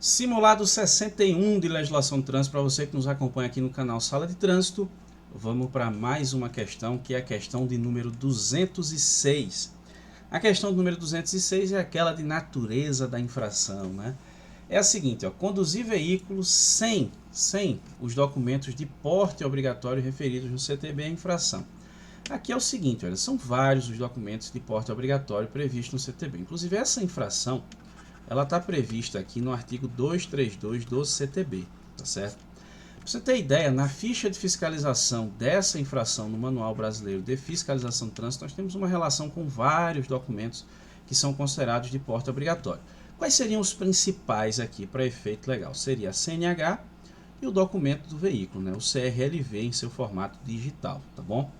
Simulado 61 de legislação de trânsito para você que nos acompanha aqui no canal Sala de Trânsito. Vamos para mais uma questão, que é a questão de número 206. A questão do número 206 é aquela de natureza da infração, né? É a seguinte, ó, conduzir veículos sem os documentos de porte obrigatório referidos no CTB é infração. Aqui é o seguinte, olha, são vários os documentos de porte obrigatório previstos no CTB. Inclusive essa infração, ela está prevista aqui no artigo 232 do CTB, tá certo? Para você ter ideia, na ficha de fiscalização dessa infração no Manual Brasileiro de Fiscalização de Trânsito, nós temos uma relação com vários documentos que são considerados de porte obrigatório. Quais seriam os principais aqui para efeito legal? Seria a CNH e o documento do veículo, né? O CRLV em seu formato digital, tá bom?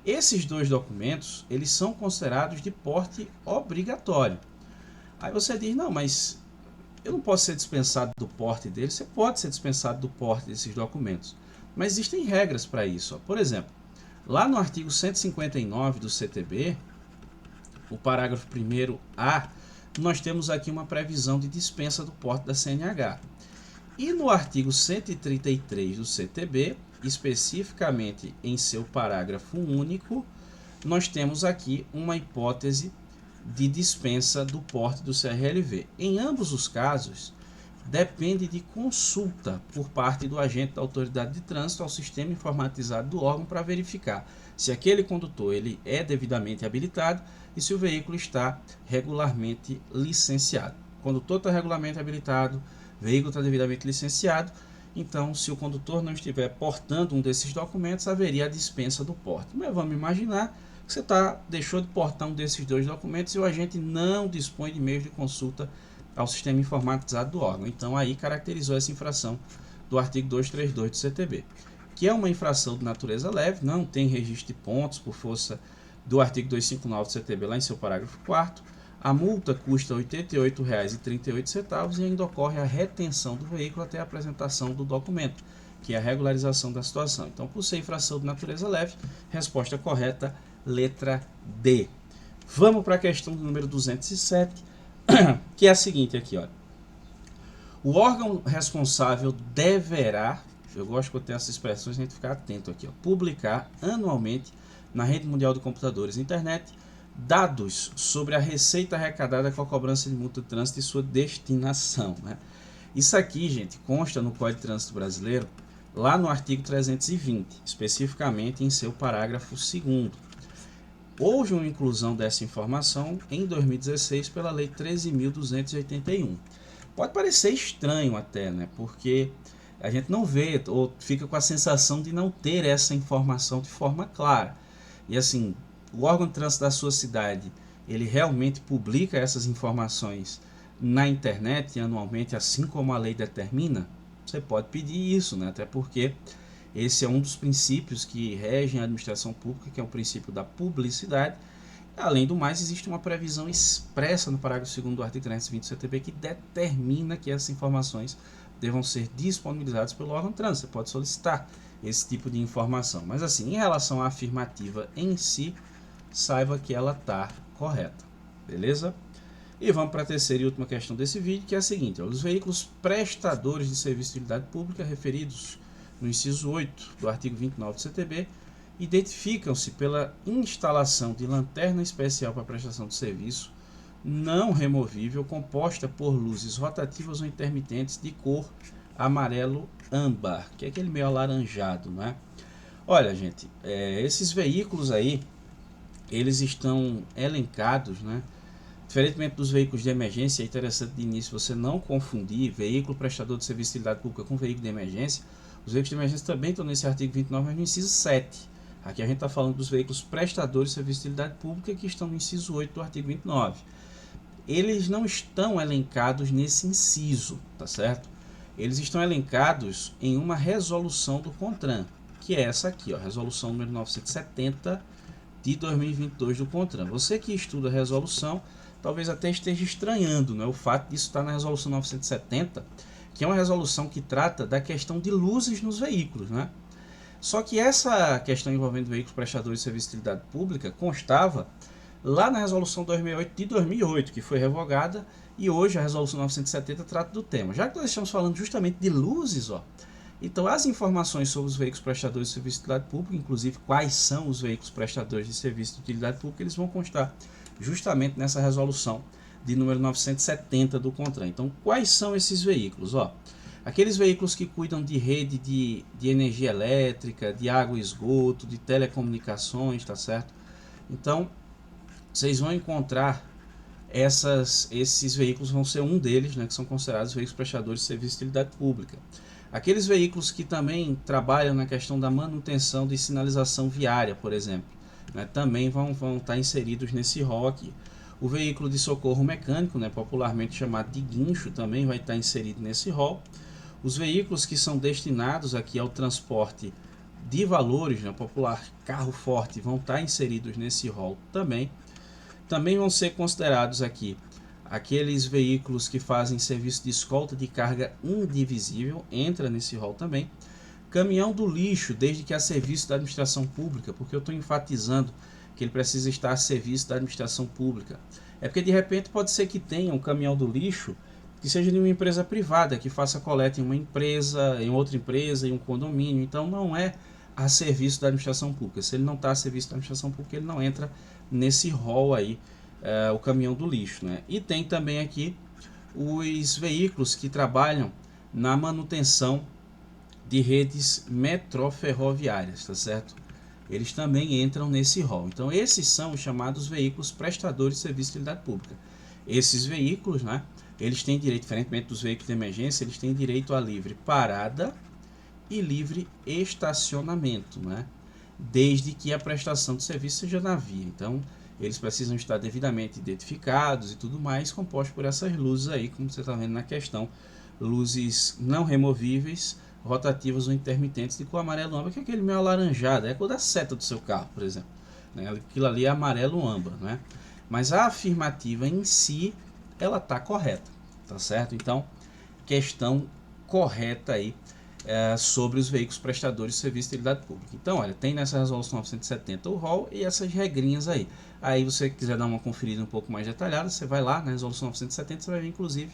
Esses dois documentos, eles são considerados de porte obrigatório. Aí você diz, não, mas eu não posso ser dispensado do porte deles. Você pode ser dispensado do porte desses documentos, mas existem regras para isso. Ó. Por exemplo, lá no artigo 159 do CTB, o parágrafo 1º-A, nós temos aqui uma previsão de dispensa do porte da CNH. E no artigo 133 do CTB, especificamente em seu parágrafo único, nós temos aqui uma hipótese de dispensa do porte do CRLV. Em ambos os casos, depende de consulta por parte do agente da autoridade de trânsito ao sistema informatizado do órgão para verificar se aquele condutor ele é devidamente habilitado e se o veículo está regularmente licenciado. O condutor está regularmente habilitado, o veículo está devidamente licenciado, então se o condutor não estiver portando um desses documentos, haveria a dispensa do porte. Mas vamos imaginar que você deixou de portar um desses dois documentos e o agente não dispõe de meios de consulta ao sistema informatizado do órgão. Então aí caracterizou essa infração do artigo 232 do CTB, que é uma infração de natureza leve, não tem registro de pontos por força do artigo 259 do CTB lá em seu parágrafo 4º. A multa custa R$ 88,38 e ainda ocorre a retenção do veículo até a apresentação do documento, que é a regularização da situação. Então, por ser infração de natureza leve, resposta correta, letra D. Vamos para a questão do número 207, que é a seguinte aqui, olha. O órgão responsável deverá, eu gosto que eu tenha essas expressões, a gente ficar atento aqui, ó, publicar anualmente na Rede Mundial de Computadores e Internet dados sobre a receita arrecadada com a cobrança de multa de trânsito e sua destinação, né? Isso aqui, gente, consta no Código de Trânsito Brasileiro, lá no artigo 320, especificamente em seu parágrafo 2º. Houve uma inclusão dessa informação em 2016 pela Lei 13.281. Pode parecer estranho até, né? Porque a gente não vê ou fica com a sensação de não ter essa informação de forma clara. E assim, o órgão de trânsito da sua cidade, ele realmente publica essas informações na internet anualmente, assim como a lei determina? Você pode pedir isso, né? Até porque esse é um dos princípios que regem a administração pública, que é o princípio da publicidade. Além do mais, existe uma previsão expressa no parágrafo 2º do artigo 320 do CTB que determina que essas informações devam ser disponibilizadas pelo órgão de trânsito. Você pode solicitar esse tipo de informação. Mas assim, em relação à afirmativa em si, saiba que ela está correta. Beleza? E vamos para a terceira e última questão desse vídeo, que é a seguinte. Os veículos prestadores de serviço de utilidade pública referidos no inciso 8 do artigo 29 do CTB, identificam-se pela instalação de lanterna especial para prestação de serviço não removível composta por luzes rotativas ou intermitentes de cor amarelo âmbar, que é aquele meio alaranjado, né? Olha, gente, esses veículos aí, eles estão elencados, né? Diferentemente dos veículos de emergência, é interessante de início você não confundir veículo prestador de serviço de utilidade pública com veículo de emergência. Os veículos de emergência também estão nesse artigo 29, mas no inciso 7. Aqui a gente está falando dos veículos prestadores de serviço de utilidade pública que estão no inciso 8 do artigo 29. Eles não estão elencados nesse inciso, tá certo? Eles estão elencados em uma resolução do CONTRAN, que é essa aqui, ó, resolução número 970 de 2022 do CONTRAN. Você que estuda a resolução, talvez até esteja estranhando, né, o fato disso estar na resolução 970, que é uma resolução que trata da questão de luzes nos veículos, né? Só que essa questão envolvendo veículos prestadores de serviço de utilidade pública constava lá na resolução 268 de 2008, que foi revogada, e hoje a resolução 970 trata do tema. Já que nós estamos falando justamente de luzes, então as informações sobre os veículos prestadores de serviço de utilidade pública, inclusive quais são os veículos prestadores de serviço de utilidade pública, eles vão constar justamente nessa resolução de número 970 do CONTRAN. Então, quais são esses veículos? Aqueles veículos que cuidam de rede de energia elétrica, de água e esgoto, de telecomunicações, tá certo? Então, vocês vão encontrar esses veículos, vão ser um deles, né, que são considerados veículos prestadores de serviço de utilidade pública. Aqueles veículos que também trabalham na questão da manutenção de sinalização viária, por exemplo, né, também vão estar inseridos nesse rol aqui. O veículo de socorro mecânico, né, popularmente chamado de guincho, também vai estar inserido nesse rol. Os veículos que são destinados aqui ao transporte de valores, né, popular carro forte, vão estar inseridos nesse rol também. Também vão ser considerados aqui aqueles veículos que fazem serviço de escolta de carga indivisível, entra nesse rol também. Caminhão do lixo, desde que a serviço da administração pública, porque eu estou enfatizando que ele precisa estar a serviço da administração pública. É porque de repente pode ser que tenha um caminhão do lixo que seja de uma empresa privada, que faça coleta em uma empresa, em outra empresa, em um condomínio, então não é a serviço da administração pública. Se ele não está a serviço da administração pública, ele não entra nesse rol aí, o caminhão do lixo, né? E tem também aqui os veículos que trabalham na manutenção de redes metroferroviárias, tá certo? Eles também entram nesse rol. Então esses são os chamados veículos prestadores de serviço de utilidade pública. Esses veículos, né, eles têm direito, diferentemente dos veículos de emergência, eles têm direito a livre parada e livre estacionamento, né? Desde que a prestação de serviço seja na via. Então, eles precisam estar devidamente identificados e tudo mais, compostos por essas luzes aí, como você está vendo na questão, luzes não removíveis, rotativas ou intermitentes de cor amarelo âmbar, que é aquele meio alaranjado, é a cor da seta do seu carro, por exemplo, né? Aquilo ali é amarelo âmbar, né? Mas a afirmativa em si, ela está correta, tá certo? Então, questão correta aí sobre os veículos prestadores de serviço de utilidade pública. Então, olha, tem nessa resolução 970 o rol e essas regrinhas aí. Aí, você quiser dar uma conferida um pouco mais detalhada, você vai lá na resolução 970, você vai ver, inclusive,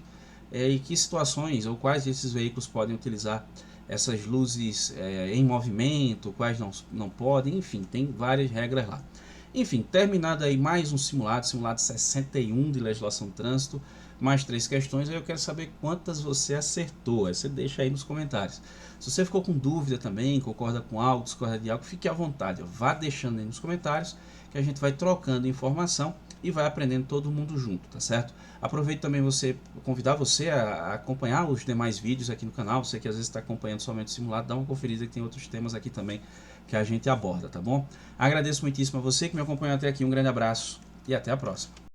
em que situações ou quais desses veículos podem utilizar essas luzes em movimento, quais não podem, enfim, tem várias regras lá. Enfim, terminado aí mais um simulado 61 de legislação de trânsito, mais 3 questões, aí eu quero saber quantas você acertou, aí você deixa aí nos comentários. Se você ficou com dúvida também, concorda com algo, discorda de algo, fique à vontade, vá deixando aí nos comentários, que a gente vai trocando informação e vai aprendendo todo mundo junto, tá certo? Aproveito também convidar você a acompanhar os demais vídeos aqui no canal, você que às vezes está acompanhando somente o simulado, dá uma conferida que tem outros temas aqui também que a gente aborda, tá bom? Agradeço muitíssimo a você que me acompanhou até aqui, um grande abraço e até a próxima.